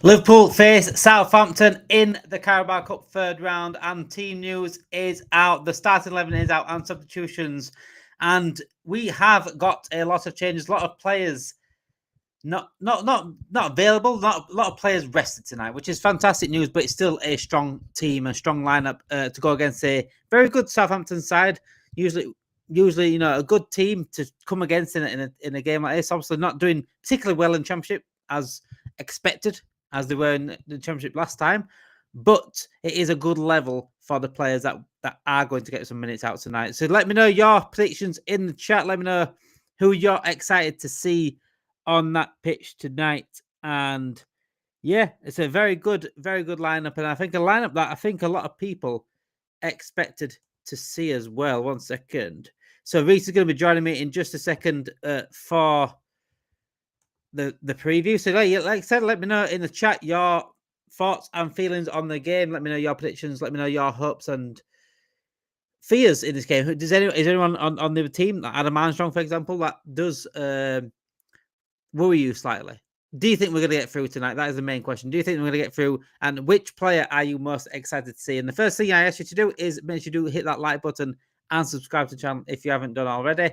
Liverpool face Southampton in the Carabao Cup third round, and team news is out. The starting 11 is out, and substitutions. And we have got a lot of changes, a lot of players not available, not a lot of players rested tonight, which is fantastic news. But it's still a strong team, a strong lineup to go against a very good Southampton side. Usually, a good team to come against in a game like this. Obviously, not doing particularly well in Championship as expected, as they were in the Championship last time. But it is a good level for the players that are going to get some minutes out tonight. So let me know your predictions in the chat. Let me know who you're excited to see on that pitch tonight. And yeah, it's a very good lineup. And I think a lineup that I think a lot of people expected to see as well. 1 second. So Reese is going to be joining me in just a second for the preview. So like I said, let me know in the chat your thoughts and feelings on the game. Let me know your predictions. Let me know your hopes and fears in this game. Is anyone on the team, like Adam Armstrong, for example, that does worry you slightly? Do you think we're going to get through tonight? That is the main question. Do you think we're going to get through? And which player are you most excited to see? And the first thing I ask you to do is make sure you do hit that like button and subscribe to the channel if you haven't done already.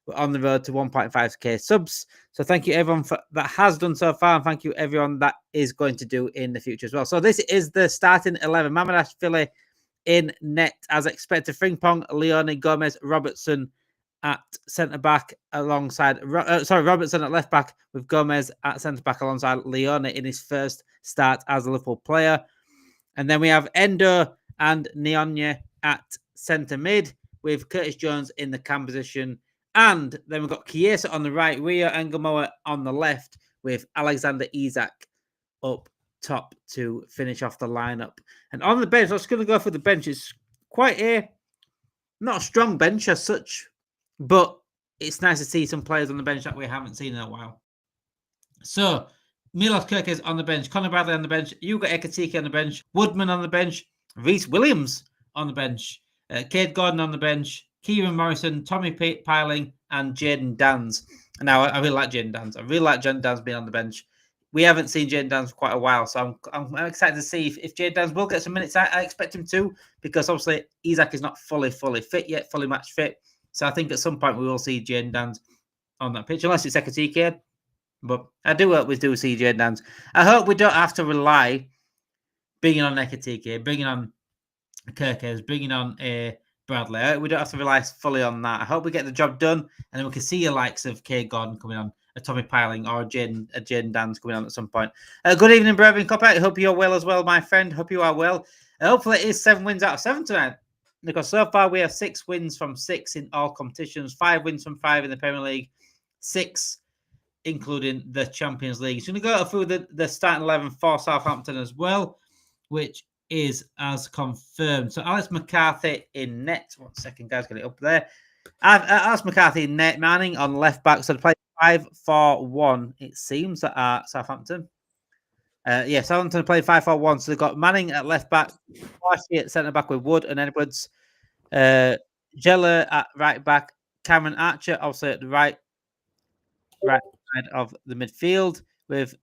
We're on the road to 1.5k subs. So thank you everyone that has done so far. And thank you everyone that is going to do in the future as well. So this is the starting 11. Mamadash Philly in net as expected. Frimpong, Leone, Gomez, Robertson at centre-back alongside... Robertson at left-back with Gomez at centre-back alongside Leone in his first start as a Liverpool player. And then we have Endo and Nyonye at centre-mid with Curtis Jones in the cam position. And then we've got Chiesa on the right, Rio Engelmoa on the left with Alexander Isak up top to finish off the lineup. And on the bench, I was going to go for the bench. It's quite not a strong bench as such, but it's nice to see some players on the bench that we haven't seen in a while. So, Milos Kerkez on the bench, Conor Bradley on the bench, Hugo Ekitike on the bench, Woodman on the bench, Reece Williams on the bench, Cade Gordon on the bench, Kieran Morrison, Tommy Piling, and Jayden Danns. Now, I really like Jayden Danns. I really like Jayden Danns being on the bench. We haven't seen Jayden Danns for quite a while, so I'm excited to see if Jayden Danns will get some minutes. I expect him to, because obviously Isak is not fully fit yet, fully match fit. So I think at some point we will see Jayden Danns on that pitch, unless it's Ekitike. But I do hope we do see Jayden Danns. I hope we don't have to rely bringing on Ekitike, bringing on Kerkez, bringing on Bradley. We don't have to rely fully on that. I hope we get the job done, and then we can see the likes of Cade Gordon coming on, a Tommy Piling, or a Jayden Danns coming on at some point. Good evening, Bourbon Copper. I hope you're well as well, my friend. Hope you are well. Hopefully it is 7 wins out of 7 tonight, because so far we have 6 wins from 6 in all competitions, 5 wins from 5 in the Premier League, 6 including the Champions League. So we're going to go through the starting 11 for Southampton as well, which is as confirmed. So Alex McCarthy in net. 1 second, guys, get it up there. Alex McCarthy in net, Manning on left back. So they play 5-4-1, it seems, at Southampton. Southampton play 5-4-1. So they've got Manning at left back, Parshi at centre back with Wood and Edwards, Jella at right back, Cameron Archer also at the right side of the midfield with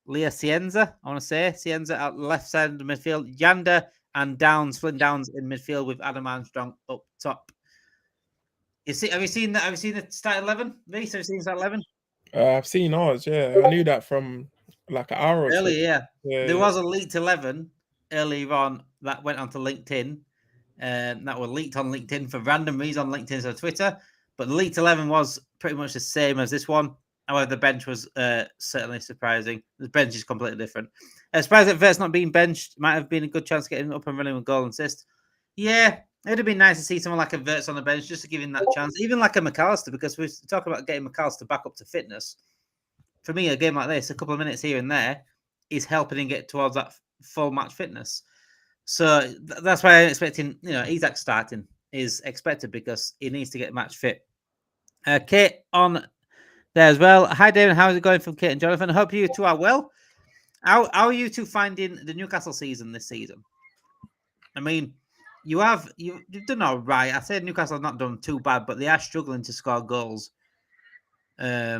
Leah Cienza, I want to say. Cienza at left side of the midfield. Yanda and Flynn Downs in midfield with Adam Armstrong up top. Have you seen that? Have you seen the start 11? Reece, have you seen start 11? I've seen ours, yeah. I knew that from like an hour or two. Earlier, yeah. There was a leaked 11 earlier on that went onto LinkedIn. That were leaked on LinkedIn for random reasons on LinkedIn or Twitter. But the leaked 11 was pretty much the same as this one. However, the bench was certainly surprising. The bench is completely different. Surprised that Vert's not being benched. Might have been a good chance to get him up and running with goal and assist. Yeah, it would have been nice to see someone like a Verts on the bench just to give him that chance. Even like a McAllister, because we're talking about getting McAllister back up to fitness. For me, a game like this, a couple of minutes here and there is helping him get towards that full match fitness. So that's why I'm expecting, Isak starting is expected, because he needs to get match fit. Kate on there as well. Hi, David. How is it going from Kate and Jonathan? I hope you two are well. How are you two finding the Newcastle season this season? I mean, you've done all right. I said Newcastle have not done too bad, but they are struggling to score goals. I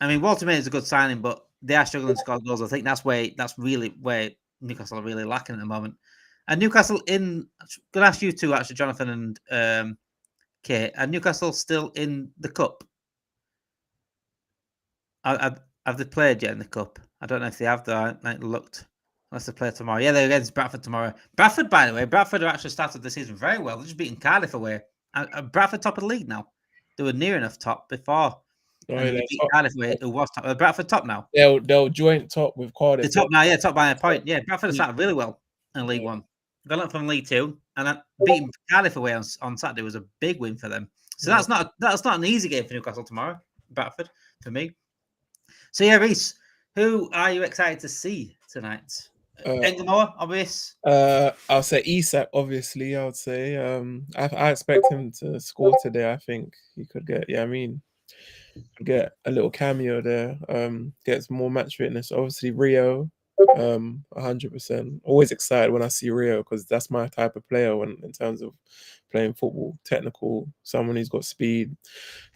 mean, Walter May is a good signing, but they are struggling to score goals. I think that's really where Newcastle are really lacking at the moment. And Newcastle I'm going to ask you two, actually, Jonathan and Kate, are Newcastle still in the cup? Have they played yet in the cup? I don't know if they have, though. I haven't looked. Unless they play tomorrow. Yeah, they're against Bradford tomorrow. Bradford, by the way, Bradford have actually started the season very well. They're just beating Cardiff away. Bradford top of the league now. They were near enough top before. Oh, And they beat Cardiff away, who was top. Bradford top now. They'll joint top with Cardiff. The top now, yeah, top by a point. Yeah, Bradford have started really well in League One. Got up from League Two, and then beating Cardiff away on Saturday was a big win for them. So that's not an easy game for Newcastle tomorrow, Bradford, for me. So yeah, Reese, who are you excited to see tonight? Engamoa, obvious. I'll say Isak, obviously. I would say. I expect him to score today. I think he could get. Yeah, I mean, get a little cameo there. Get some more match fitness. Obviously, Rio. 100%. Always excited when I see Rio because that's my type of player. When in terms of playing football, technical, someone who's got speed,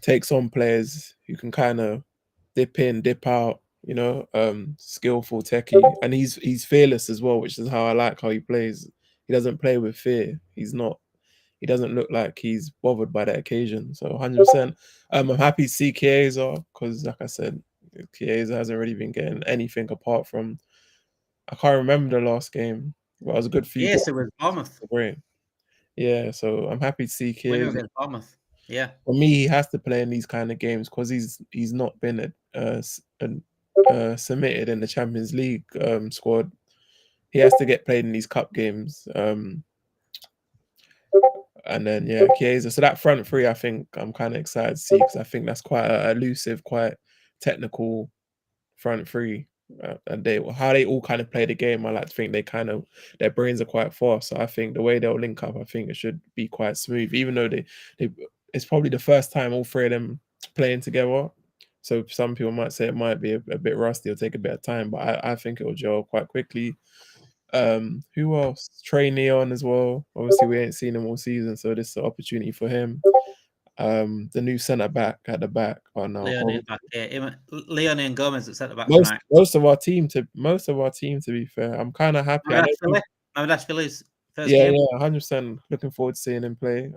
takes on players who can kind of dip in, dip out, skillful techie, and he's fearless as well, which is how I like how he plays. He doesn't play with fear. He doesn't look like he's bothered by that occasion. So 100%. I'm happy to see Chiesa because, like I said, Chiesa hasn't really been getting anything apart from. I can't remember the last game. Well, it was a good few. Yes, it was Bournemouth. Great. Yeah, so I'm happy to see Chiesa. Against Bournemouth. Yeah. For me, he has to play in these kind of games because he's not been submitted in the Champions League squad. He has to get played in these cup games. And then Chiesa. So that front three, I think I'm kind of excited to see because I think that's quite elusive, quite technical front three. And how they all kind of play the game, I like to think their brains are quite fast. So I think the way they'll link up, I think it should be quite smooth. Even though it's probably the first time all three of them playing together. So some people might say it might be a bit rusty or take a bit of time, but I think it will gel quite quickly. Who else? Trey Neon as well. Obviously, we ain't seen him all season, so this is an opportunity for him. The new centre back at the back. Oh no, Leone and Gomez at centre back tonight. Most of our team, to be fair, I'm kind of happy. Philly's first game. Yeah, 100%. Looking forward to seeing him play.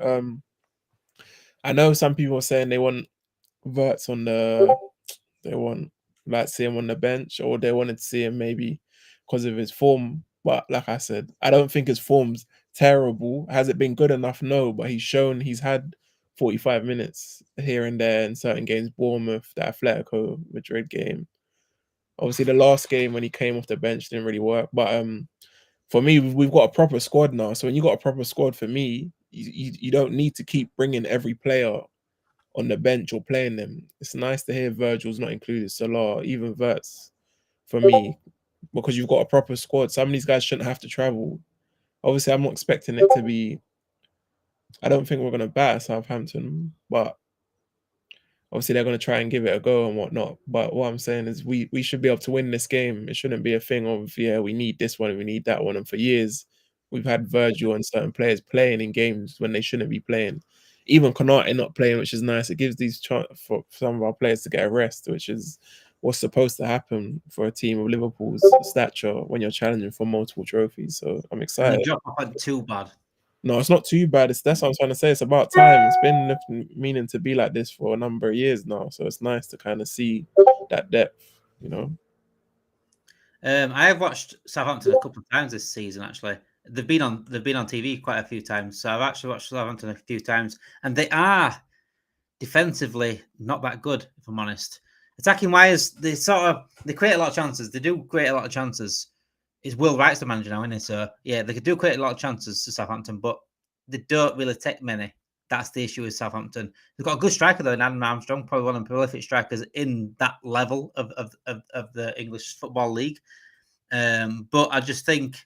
I know some people are saying they want Verts they want see him on the bench, or they wanted to see him maybe because of his form. But like I said, I don't think his form's terrible. Has it been good enough? No, but he's had 45 minutes here and there in certain games. Bournemouth, the Atletico Madrid game. Obviously, the last game when he came off the bench didn't really work. But for me, we've got a proper squad now. So when you got a proper squad, for me, you don't need to keep bringing every player on the bench or playing them. It's nice to hear Virgil's not included, Salah, even Verts, for me, because you've got a proper squad. Some of these guys shouldn't have to travel. Obviously, I'm not expecting it to be. I don't think we're going to batter Southampton, but obviously they're going to try and give it a go and whatnot. But what I'm saying is we should be able to win this game. It shouldn't be a thing of, we need this one, we need that one. And for years, we've had Virgil and certain players playing in games when they shouldn't be playing. Even Konate not playing, which is nice. It gives these chance for some of our players to get a rest, which is what's supposed to happen for a team of Liverpool's stature when you're challenging for multiple trophies. So I'm excited. And the drop wasn't too bad. No, it's not too bad. That's what I'm trying to say. It's about time. It's been meaning to be like this for a number of years now. So it's nice to kind of see that depth, I have watched Southampton a couple of times this season. Actually, they've been on TV quite a few times. So I've actually watched Southampton a few times, and they are defensively not that good, if I'm honest. Attacking wise, they create a lot of chances. They do create a lot of chances. Is Will Wright's the manager now, isn't he? So yeah, they could do create a lot of chances to Southampton, but they don't really take many. That's the issue with Southampton. They've got a good striker though in Adam Armstrong, probably one of the prolific strikers in that level of the English Football League. But I just think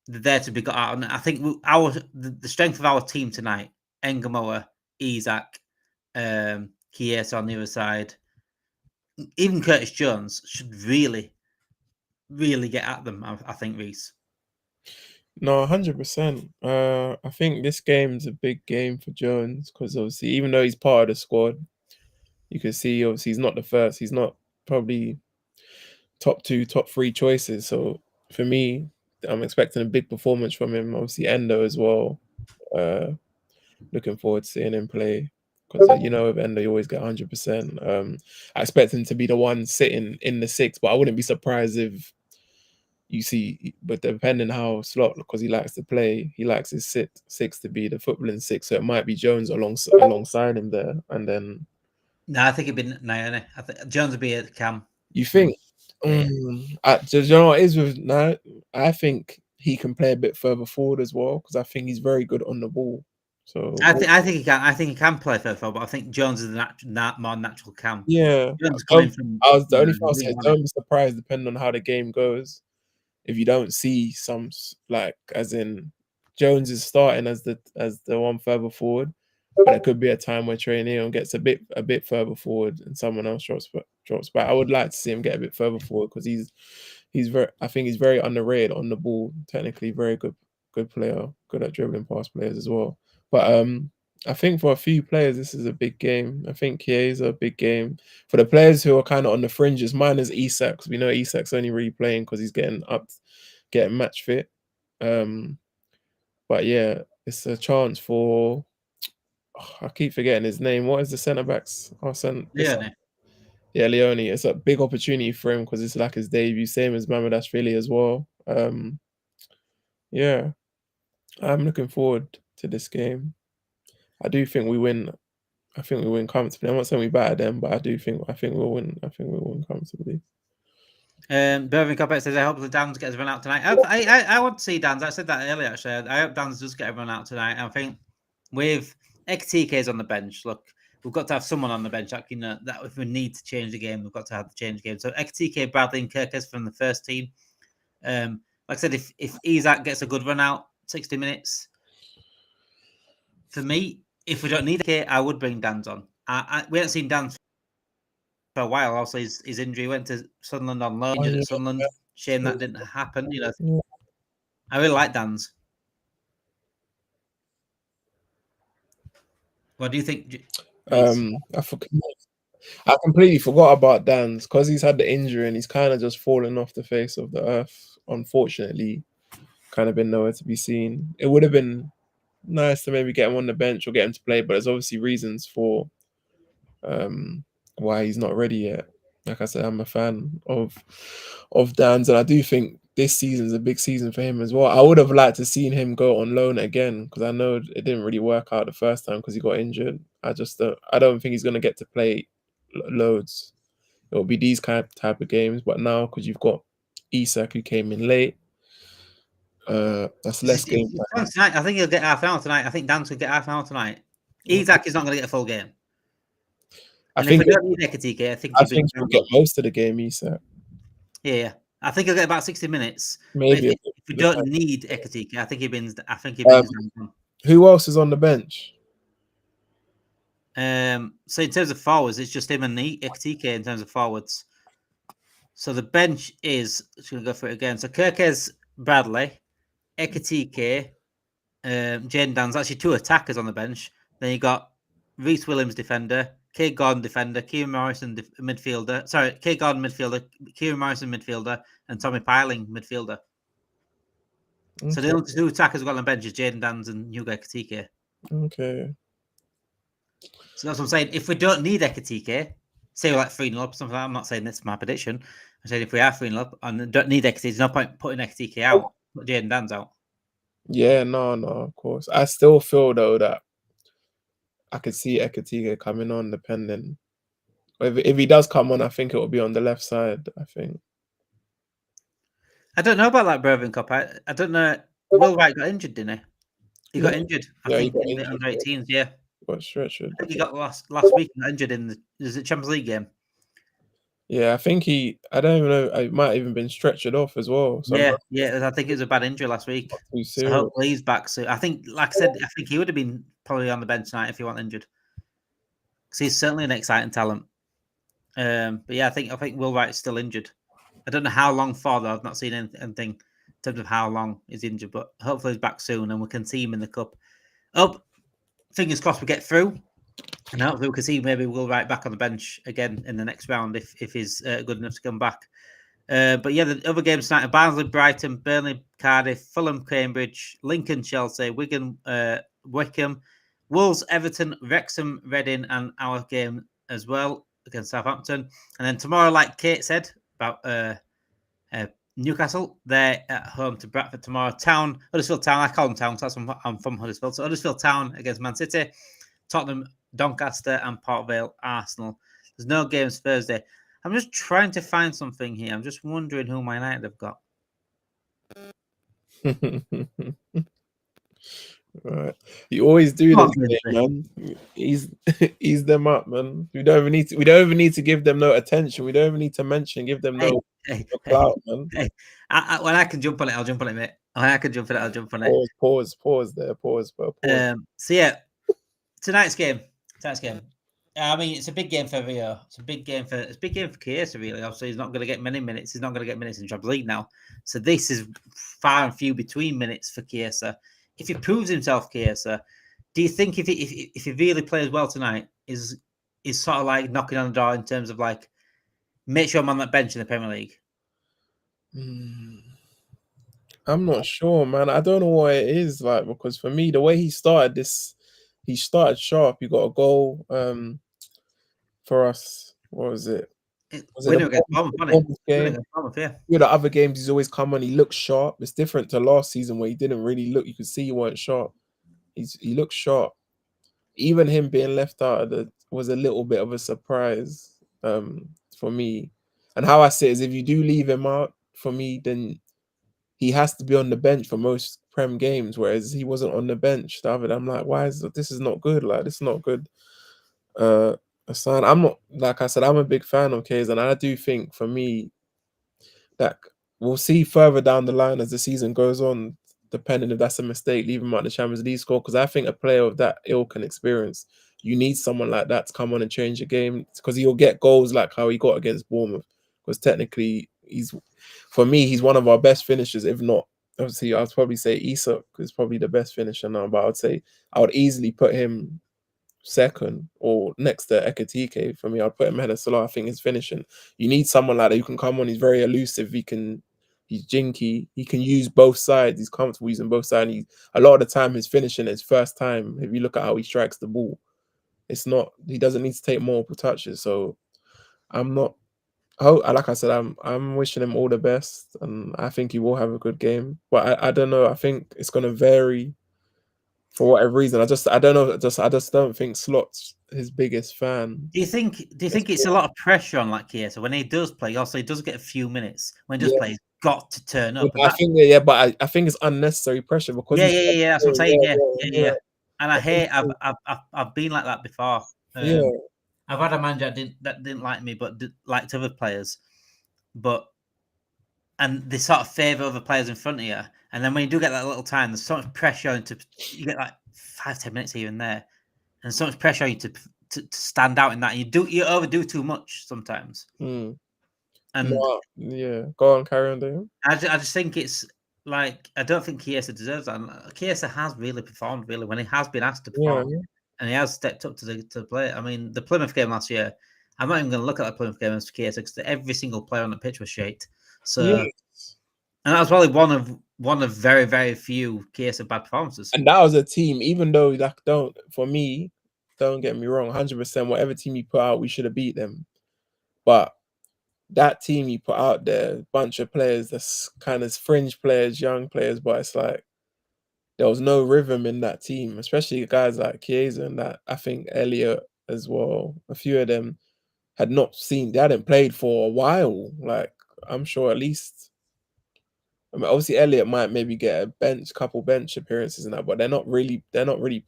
they're there to be got out. And I think the strength of our team tonight, Engamoa, Isak, Chiesa on the other side, even Curtis Jones should really get at them, I think, Reese. No, 100%. I think this game's a big game for Jones because obviously, even though he's part of the squad, you can see obviously he's not the first. He's not probably top 2, top 3 choices. So for me, I'm expecting a big performance from him. Obviously, Endo as well. Looking forward to seeing him play because with Endo, you always get 100%. I expect him to be the one sitting in the 6, but I wouldn't be surprised if you see, but depending how Slot, because he likes to play, he likes his six to be the footballing 6, so it might be Jones alongside him there, and then. No, I think it'd be I think Jones would be at Cam. You think? Yeah. Do you know what it is with now? I think he can play a bit further forward as well because I think he's very good on the ball. So I think he can. I think he can play further forward, but I think Jones is the more natural Cam. yeah, Jones coming from. the only thing I said, don't be surprised depending on how the game goes. If you don't see some as in Jones is starting as the one further forward, but it could be a time where Trey Neon gets a bit further forward and someone else drops back. I would like to see him get a bit further forward because I think he's very underrated on the ball. Technically, very good player, good at dribbling past players as well. But I think for a few players, this is a big game. I think Kie's a big game. For the players who are kind of on the fringes, mine is Isak, because we know Isak's only really playing because he's getting match fit. But yeah, it's a chance for. I keep forgetting his name. What is the centre backs? Leone. Yeah, Leone. It's a big opportunity for him because it's like his debut, same as Mamadashvili as well. Yeah, I'm looking forward to this game. I do think we win. I think we win comfortably. I'm not saying we batter them, but I think we'll win. I think we'll win comfortably. Birmingham Cup says, I hope the Dans gets everyone out tonight. I want to see Dans. I said that earlier, actually. I hope Dans does get everyone out tonight. I think with XTK's on the bench, look, we've got to have someone on the bench. That if we need to change the game, we've got to have to change the game. So XTK, Bradley, and Kirkes from the first team. Like I said, if Isak gets a good run out, 60 minutes, for me, if we don't need it, I would bring Dans on. We haven't seen Dans for a while. Also, his injury went to Sunderland on loan. Injured at Sunderland. Shame that didn't happen. I really like Dan's. What do you think? I completely forgot about Dan's because he's had the injury and he's kind of just fallen off the face of the earth. Unfortunately, kind of been nowhere to be seen. It would have been nice to maybe get him on the bench or get him to play, but there's obviously reasons for why he's not ready yet. Like I said, I'm a fan of Dan's, and I do think this season's a big season for him as well. I would have liked to seen him go on loan again because I know it didn't really work out the first time because he got injured. I don't think he's going to get to play loads. It will be these type of games, but now because you've got Isak who came in late, that's less game time. Tonight, I think he'll get half an hour tonight. I think Dan's will get half an hour tonight. Isak is not going to get a full game. I think if we don't need Ekatike, I think he'll get most of the game, Isak. Yeah. I think he'll get about 60 minutes. Maybe if we don't need Ekatike, I think he brings. Who else is on the bench? So in terms of forwards, it's just him and Ekatike in terms of forwards. So the bench is. Just going to go for it again. So Kirkes, Bradley, Ekatike, Jane Dan's. Actually, 2 attackers on the bench. Then you got Reece Williams, defender. Kay Gordon, defender. Kieran Morrison, midfielder. Sorry, Kay Gordon, midfielder. Kieran Morrison, midfielder. And Tommy Piling, midfielder. Okay. So the only 2 attackers we've got on the bench is Jaden Dans and Hugo Ekatike. Okay. So that's what I'm saying. If we don't need Ekatike, say we're like 3-0 up, something like that. I'm not saying this is my prediction. I'm saying if we are 3-0 up and don't need Ekatike, there's no point putting Ekatike out, put Jaden Dans out. Yeah, no, of course. I still feel though that I could see Ekatike coming on, depending. If he does come on, I think it will be on the left side. I think. I don't know about that Birmingham Cup. I don't know. Will Wright got injured, didn't he? He got injured. I think in the under 18s. Yeah. Got stretchered. I think he got last week injured in the Champions League game. Yeah, I think I don't even know. It might have even been stretchered off as well. So I think it was a bad injury last week. So hopefully he's back soon. I think, like I said, I think he would have been probably on the bench tonight if he wasn't injured. Because he's certainly an exciting talent. But yeah, I think Will Wright is still injured. I don't know how long for though. I've not seen anything in terms of how long he's injured, but hopefully he's back soon and we can see him in the cup. Fingers crossed we get through. And hopefully we can see maybe Will Wright back on the bench again in the next round if he's good enough to come back. But yeah, the other games tonight are Barnsley, Brighton, Burnley, Cardiff, Fulham, Cambridge, Lincoln, Chelsea, Wigan, Wickham, Wolves, Everton, Wrexham, Reading, and our game as well against Southampton. And then tomorrow, like Kate said about Newcastle, they're at home to Bradford tomorrow. Huddersfield Town, I call them Town because I'm from Huddersfield. So Huddersfield Town against Man City, Tottenham, Doncaster, and Port Vale, Arsenal. There's no games Thursday. I'm just trying to find something here. I'm just wondering who my United have got. Right. You always do this, man. Ease them up, man. We don't even need to give them no attention. We don't even need to give them no clout, man. When I can jump on it, I'll jump on it, mate. When I can jump on it, I'll jump on it. Pause there. Pause, bro. So yeah, tonight's game. I mean, it's a big game for Rio. It's a big game for Chiesa, really. Obviously, he's not going to get many minutes. He's not going to get minutes in Champions League now. So this is far and few between minutes for Chiesa. If he proves himself, Chiesa, do you think if he really plays well tonight, is sort of like knocking on the door in terms of like make sure I'm on that bench in the Premier League? I'm not sure, man. I don't know what it is like because for me, the way he started sharp. He got a goal for us. What was it? Winner against Bournemouth, game. Yeah, the other games he's always come on. He looks sharp. It's different to last season where he didn't really look. You could see he weren't sharp. He looks sharp. Even him being left out was a little bit of a surprise for me. And how I say it is, if you do leave him out for me, then he has to be on the bench for most Prem games, whereas he wasn't on the bench. I'm like, why is this is not good? Like, this is not good. A sign. I'm not, like I said, I'm a big fan of Kays, and I do think for me that we'll see further down the line as the season goes on, depending if that's a mistake, leave him out the Champions League squad. Because I think a player of that ilk and experience, you need someone like that to come on and change the game, because he'll get goals like how he got against Bournemouth. Because technically, for me, he's one of our best finishers, if not. Obviously, I'd probably say Isak is probably the best finisher now, but I would easily put him second or next to Ekatike. For me, I'd put him ahead of Salah. I think his finishing. You need someone like that who can come on. He's very elusive. He's jinky. He can use both sides. He's comfortable using both sides. A lot of the time, his finishing is first time. If you look at how he strikes the ball, it's not. He doesn't need to take multiple touches. So I'm not. Like I said, I'm wishing him all the best, and I think he will have a good game. But I don't know. I think it's going to vary for whatever reason. I don't know. I just don't think Slot's his biggest fan. Do you think it's a lot of pressure on like Chiesa when he does play? Also, he does get a few minutes. When he does play, he's got to turn up. I think I think it's unnecessary pressure because yeah. That's what I'm saying. Yeah. And I've been like that before. I've had a manager that didn't like me, but liked other players. And they sort of favour other players in front of you. And then when you do get that little time, there's so much pressure you get like 5-10 minutes here and there, and so much pressure on you to stand out in that. You overdo too much sometimes. And go on, carry on, Dave. I just think it's like I don't think Chiesa deserves that. And Chiesa has really performed when he has been asked to perform. And he has stepped up to the plate. I mean, the Plymouth game last year, I'm not even going to look at the Plymouth game as Chiesa because every single player on the pitch was shite. So, and that was probably one of very, very few Chiesa bad performances. And that was a team, even though don't get me wrong, 100%, whatever team you put out, we should have beat them. But that team you put out there, a bunch of players, that's kind of fringe players, young players, but it's like there was no rhythm in that team, especially guys like Chiesa and that. I think Elliot as well. A few of them they hadn't played for a while. Like, I'm sure at least, I mean, obviously Elliot might maybe get a couple bench appearances and that, but they're not really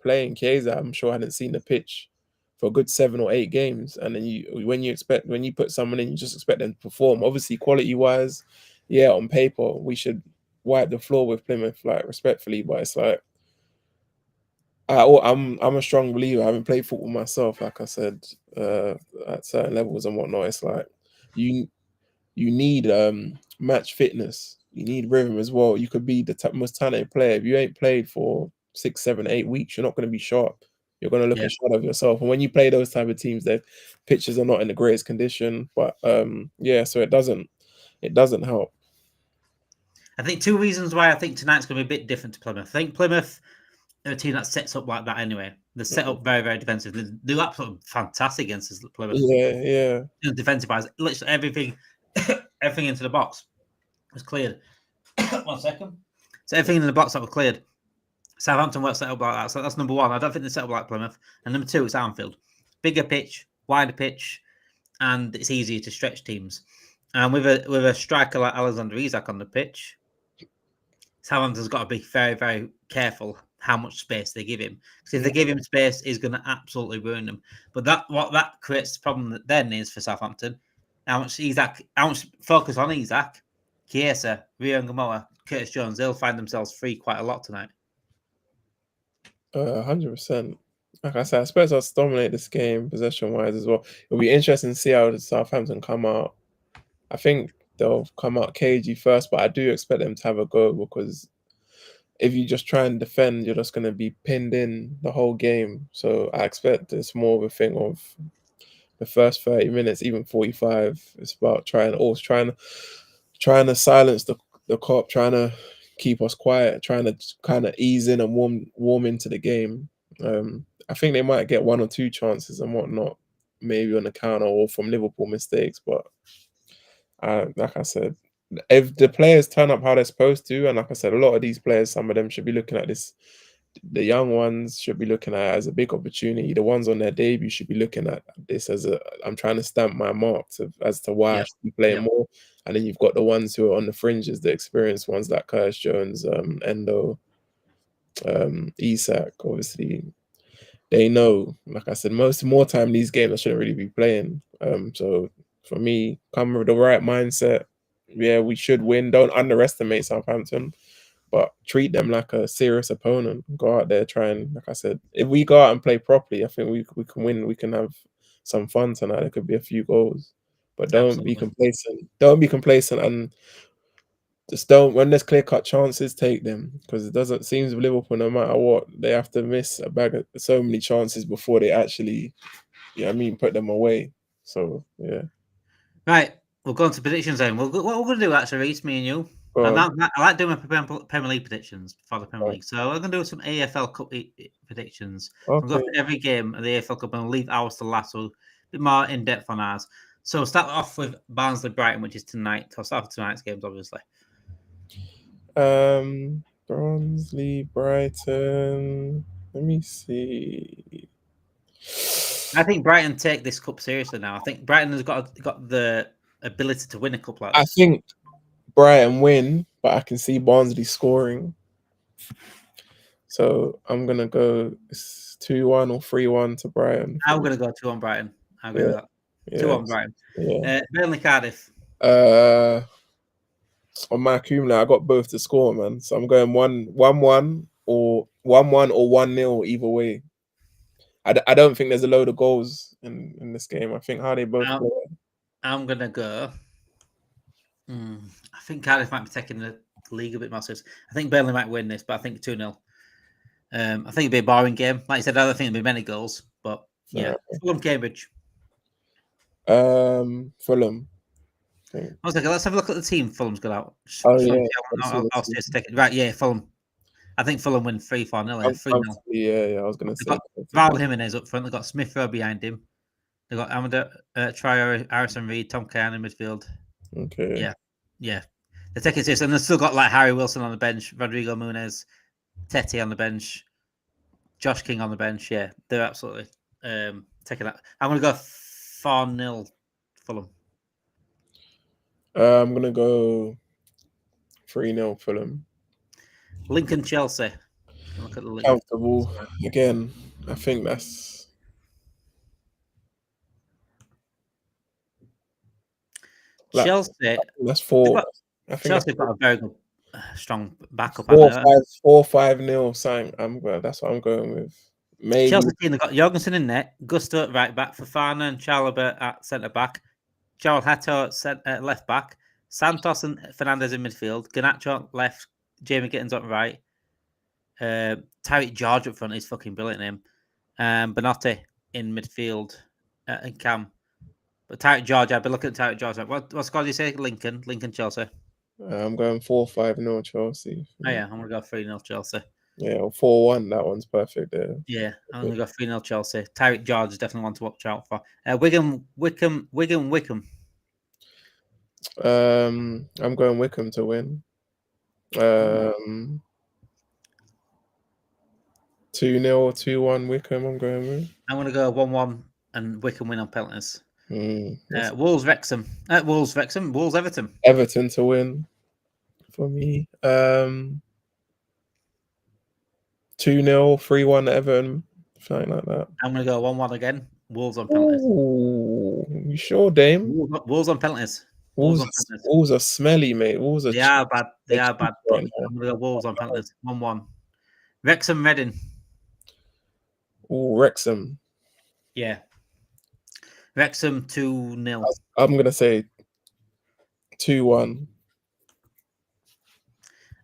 playing. Chiesa, I'm sure, hadn't seen the pitch for a good 7 or 8 games. And then when you put someone in, you just expect them to perform. Obviously, quality wise, on paper, we should wipe the floor with Plymouth, like, respectfully, but it's like I'm a strong believer. I haven't played football myself, like I said, at certain levels and whatnot. It's like you need match fitness. You need rhythm as well. You could be the most talented player. If you ain't played for 6, 7, 8 weeks, you're not going to be sharp. You're going to look short of yourself. And when you play those type of teams, their pitches are not in the greatest condition. But so it doesn't it doesn't help. I think two reasons why I think tonight's going to be a bit different to Plymouth. I think Plymouth are a team that sets up like that anyway. They're set up very, very defensive. They're absolutely fantastic against us, Plymouth. Yeah. Defensive wise, literally everything into the box was cleared. 1 second. So everything in the box that was cleared. Southampton weren't set up like that. So that's number one. I don't think they're set up like Plymouth. And number two, it's Anfield. Bigger pitch, wider pitch, and it's easier to stretch teams. And with a striker like Alexander Isak on the pitch, Southampton's got to be very, very careful how much space they give him. Because if they give him space, he's going to absolutely ruin them. But that creates the problem that then is for Southampton. How much focus on Isak, Chiesa, Rio Gamoa, Curtis Jones, they'll find themselves free quite a lot tonight. 100%. Like I said, I suppose I'll dominate this game possession-wise as well. It'll be interesting to see how the Southampton come out. I think they'll come out cagey first, but I do expect them to have a go, because if you just try and defend, you're just going to be pinned in the whole game. So I expect it's more of a thing of the first 30 minutes, even 45. It's about trying to silence the cop, trying to keep us quiet, trying to kind of ease in and warm into the game. I think they might get one or two chances and whatnot, maybe on the counter or from Liverpool mistakes. But like I said, if the players turn up how they're supposed to, and like I said, a lot of these players, some of them should be looking at this. The young ones should be looking at it as a big opportunity. The ones on their debut should be looking at this as I'm trying to stamp my mark as to why I should be playing more. And then you've got the ones who are on the fringes, the experienced ones like Curtis Jones, Endo, Isak. Obviously, they know. Like I said, more time these games I shouldn't really be playing. So for me, come with the right mindset. Yeah, we should win. Don't underestimate Southampton, but treat them like a serious opponent. Go out there, try and, like I said, if we go out and play properly, I think we can win. We can have some fun tonight. There could be a few goals, but don't be complacent. Don't be complacent, and just don't. When there's clear-cut chances, take them, because it doesn't seem with Liverpool, no matter what, they have to miss a bag of so many chances before they actually, put them away. So yeah. Right, we'll go on to predictions then. What we're going to do, actually, Reece, me and you. I like doing my Premier League predictions for the Premier League. So we're going to do some EFL Cup predictions. Okay. We'll go through every game of the EFL Cup and we'll leave ours to last. So a bit more in-depth on ours. So we'll start off with Barnsley-Brighton, which is tonight. I'll start with tonight's games, obviously. Barnsley-Brighton. Let me see. I think Brighton take this cup seriously now. I think Brighton has got the ability to win a cup like this. I think Brighton win, but I can see Barnsley scoring. So I'm going to go 2-1 or 3-1 to Brighton. I'm going to go 2-1 Brighton. I'll go with that. 2-1 Brighton. Yeah. Burnley-Cardiff. On my accumulator, I got both to score, man. So I'm going 1-1 or 1-0 either way. I don't think there's a load of goals in this game. I think how they both play. I'm going to go. I think Cardiff might be taking the league a bit more serious. I think Burnley might win this, but I think 2-0. I think it'd be a boring game. Like I said, I don't think there'll be many goals, but yeah. Fulham, Cambridge. Fulham. Let's have a look at the team Fulham's got out. Oh, yeah. I'll see a second. Right, yeah, Fulham. I think Fulham win 3-4-0. 3-0. Yeah, I was going to say. Raul Jimenez up front. They've got Smith Rowe behind him. They've got Amanda, Traore, Harrison Reed, Tom Cairn in midfield. Okay. Yeah. They're taking it serious. And they've still got like Harry Wilson on the bench, Rodrigo Muniz, Tete on the bench, Josh King on the bench. Yeah, they're absolutely taking that. I'm going to go 4-0 Fulham. I'm going to go 3-0 Fulham. Lincoln, Chelsea. Look at the league. Comfortable. Again, I think that's... Chelsea. That's 4. Chelsea got a very good, strong backup. 4-5-0 sign. That's what I'm going with. Maybe. Chelsea team, they've got Jorgensen in net, Gusto at right back, Fofana and Chalobah at centre back, Joel Hato at left back, Santos and Fernandez in midfield, Garnacho left, Jamie Gittins on right, Tyreek George up front is fucking brilliant name, Benotti in midfield and Cam. But Tyreek George, I've been looking at Tyreek George. What score do you say? Lincoln, Chelsea. I'm going 4-5-0 Chelsea. Oh yeah, I'm gonna go 3-0 Chelsea. Yeah, or 4-1. That one's perfect there. Yeah, I'm gonna go 3-0 Chelsea. Tyreek George is definitely one to watch out for. Wickham. I'm going Wickham to win. 2-0 or 2-1 Wickham. I'm going with. I'm gonna go 1-1 and Wickham win on penalties. Wolves Wrexham. Wolves Everton. Everton to win for me. 2-0, 3-1 Everton, something like that. I'm gonna go 1-1 again. Wolves on penalties. Ooh, you sure, Dame? Wolves on penalties. Wolves are smelly, mate. Wolves are They are bad. They are bad. But right I'm gonna go Wolves on penalties. 1-1. Wrexham Reading. Ooh, Wrexham. Yeah. Wrexham 2-0. I'm gonna say 2-1.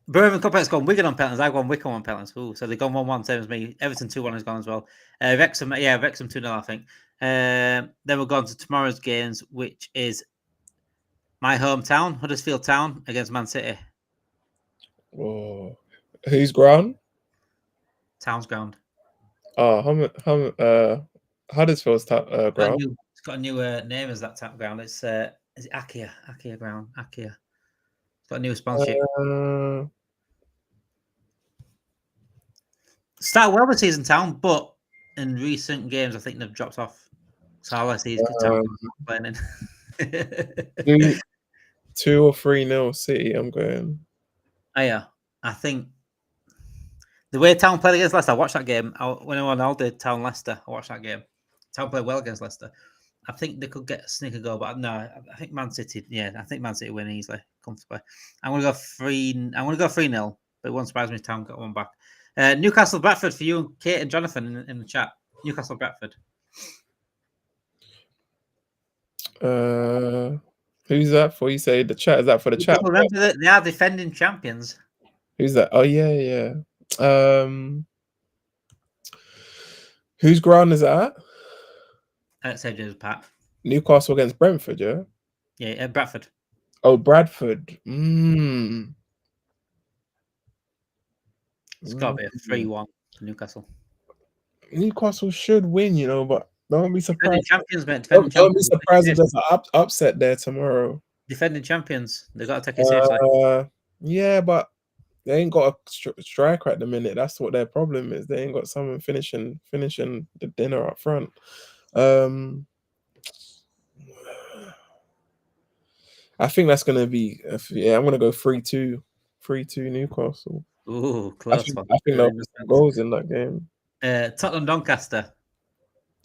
Birmingham Cup has gone Wigan on penalties. I've gone Wickham on penalties. Ooh, so they've gone 1-1, same as me. Everton 2-1 has gone as well. Wrexham 2-0, I think. Then we'll go on to tomorrow's games, which is my hometown, Huddersfield Town against Man City. Oh, whose ground? Town's ground. Huddersfield's ground. It's got a new name as that tap ground. It's is it Akia? Akia ground. Akia. It's got a new sponsorship. Started well the season, Town, but in recent games, I think they've dropped off. So all I see is Town playing in. 2 or 3-0 City. I'm going. Oh, yeah, I think the way Town played against Leicester, I watched that game. When I went on holiday, Town Leicester, I watched that game. Town played well against Leicester. I think they could get a sneaker goal, but no, I think Man City. Yeah, I think Man City win easily, comfortably. I'm going to go 3-0, but it won't surprise me if Town got one back. Newcastle Bradford for you and Kate and Jonathan in the chat. Newcastle Bradford. Who's that for? You say the chat? Is that for the chat? Remember that they are defending champions. Who's that? Oh yeah. Whose ground is that at? St. James Park. Newcastle against Brentford, yeah? Yeah, Bradford. Oh, Bradford. It's got to be a 3-1 for Newcastle. Newcastle should win, but don't be surprised. Champions, mate. Don't be surprised if there's an upset there tomorrow. Defending champions. They've got to take it seriously. Yeah, but they ain't got a striker at the minute. That's what their problem is. They ain't got someone finishing the dinner up front. I think that's going to be, I'm going to go 3-2 Newcastle. Ooh, close. I think there'll be some goals in that game. Tottenham Doncaster.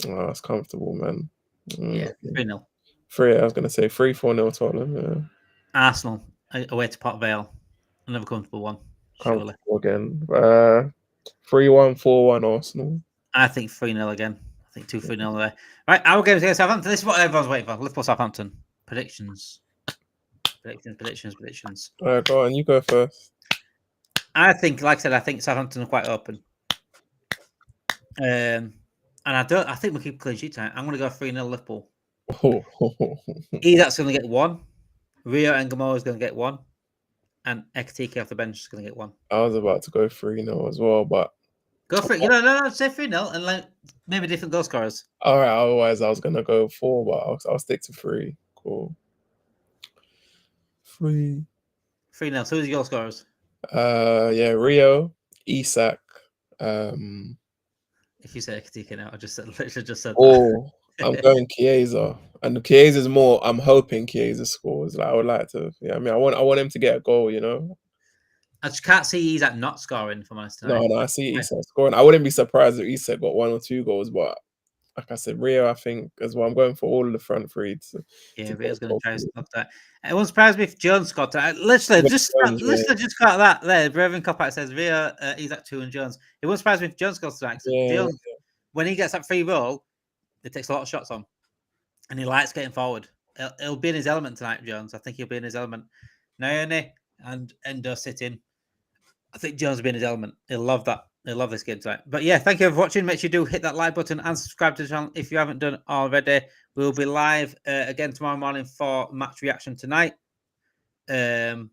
Oh, that's comfortable, man. Yeah, 3-0. I was going to say 3-4-0 Tottenham, yeah. Arsenal away to Port Vale. Another comfortable one. Comfortable again. 3-1, 4-1 Arsenal. I think 3-0 again. I think 2-3-0 away. Right, our games against Southampton. This is what everyone's waiting for. Liverpool Southampton. Predictions. All right, go on. You go first. I think, like I said, I think Southampton are quite open. And I think we keep clean sheet tonight. I'm going to go 3-0 Liverpool. That's going to get 1. Rio and Gamora is going to get 1. And Ekatike off the bench is going to get 1. I was about to go 3-0 as well, but go for it. No, say 3-0 and like maybe different goal scorers. All right. Otherwise, I was going to go 4, but I'll stick to 3. Cool. 3-0. So who's your goal scorers? Yeah, Rio, Isak. If you say Ekatike now, I literally just said. Oh, I'm going Chiesa, and Chiesa's more. I'm hoping Chiesa scores. Like, I would like to. Yeah, I mean, I want him to get a goal. I just can't see Isak not scoring for my tonight. No, I see Isak scoring. I wouldn't be surprised if Isak got 1 or 2 goals, but like I said, Rio, I think as well. I'm going for all of the front three. Rio's going to try to stop that. It won't surprise me if Jones got that. Literally, just got that there. Brevin Kopak says Rio, Isak 2 and Jones. It won't surprise me if Jones got that. Jones, when he gets that free roll, it takes a lot of shots on, and he likes getting forward. He'll be in his element tonight, Jones. I think he'll be in his element. Naone and Endo sitting. I think Jones will be in his element. He'll love that. I love this game tonight. But yeah, thank you for watching. Make sure you do hit that like button and subscribe to the channel if you haven't done already. We'll be live again tomorrow morning for match reaction tonight. And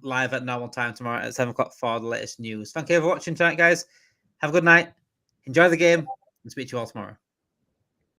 live at normal time tomorrow at 7 o'clock for the latest news. Thank you for watching tonight, guys. Have a good night. Enjoy the game and speak to you all tomorrow.